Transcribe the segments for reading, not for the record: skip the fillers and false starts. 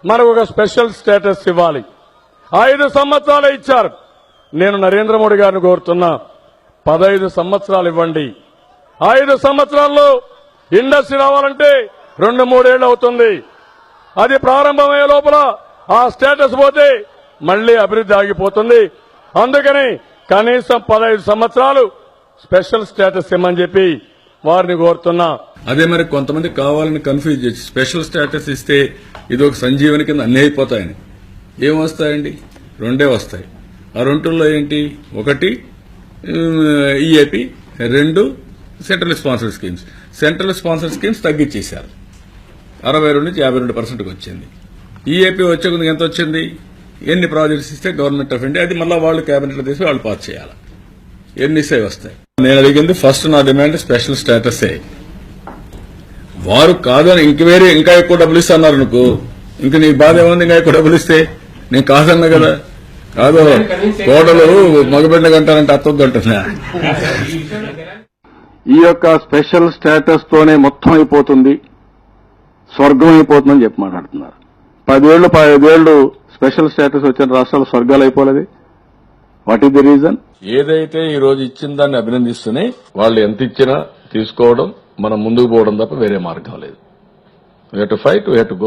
మనకు ఒక special status ఇవ్వాలి. 5 సంవత్సరాలు ఇచ్చారు. నేను నరేంద్ర మోడీ గారిని కోరుతున్నా, 15 సంవత్సరాలు ఇవ్వండి. 5 సంవత్సరాల్లో ఇండస్ట్రీ రావాలంటే 2-3 ఏళ్లు అవుతుంది. అది ప్రారంభమయ్యే లోపల ఆ స్టేటస్ పోతే మళ్లీ అభివృద్ధి ఆగిపోతుంది. అందుకని కనీసం 15 సంవత్సరాలు స్పెషల్ స్టేటస్ ఇమ్మని చెప్పి వారిని కోరుతున్నా. అదే మరి కొంతమంది కావాలని కన్ఫ్యూజ్ చేసి స్పెషల్ స్టేటస్ ఇస్తే ఇది ఒక సంజీవని కింద అన్నీ అయిపోతాయని. ఏం వస్తాయండి? 2 వస్తాయి. ఆ 2లో ఏంటి? 1 EAP, 2 central sponsor schemes. Central sponsor schemes తగ్గించేశారు, 62 నుంచి 52% వచ్చింది. ఈఏపీ వచ్చే కొద్దిగా ఎంత వచ్చింది? ఎన్ని ప్రాజెక్ట్స్ ఇస్తే గవర్నమెంట్ ఆఫ్ ఇండియా, అది మళ్ళీ వాళ్ళు కేబినెట్ లో తీసి వాళ్ళు పాస్ చేయాలి. ఎన్ని ఇస్తే వస్తాయి. నేను అడిగింది ఫస్ట్ నా డిమాండ్ స్పెషల్ స్టేటస్. వారు కాదని ఇంకా ఎక్కువ డబ్బులు ఇస్తున్నారు అనుకో, ఇంక నీ బాధ ఏముంది? ఇంకా ఎక్కువ డబ్బులు ఇస్తే నేను కాదన్నా కదా. కాదు, కోడలు మగబిడ్డ కంటారంటే అర్థం అంటున్నా. ఈ యొక్క స్పెషల్ స్టేటస్ తోనే మొత్తం అయిపోతుంది, స్వర్గం అయిపోతుందని చెప్పి మాట్లాడుతున్నారు. 10 ఏళ్లు స్పెషల్ స్టేటస్ వచ్చిన రాష్ట్రాలు స్వర్గాలు అయిపోలేదు. What is the reason? ఏదైతే ఈ రోజు ఇచ్చిన దాన్ని అభినందిస్తూనే వాళ్ళు ఎంత ఇచ్చినా తీసుకోవడం, మనం ముందుకు పోవడం తప్ప వేరే మార్గం లేదు. We have to fight, we have to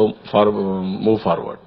move forward.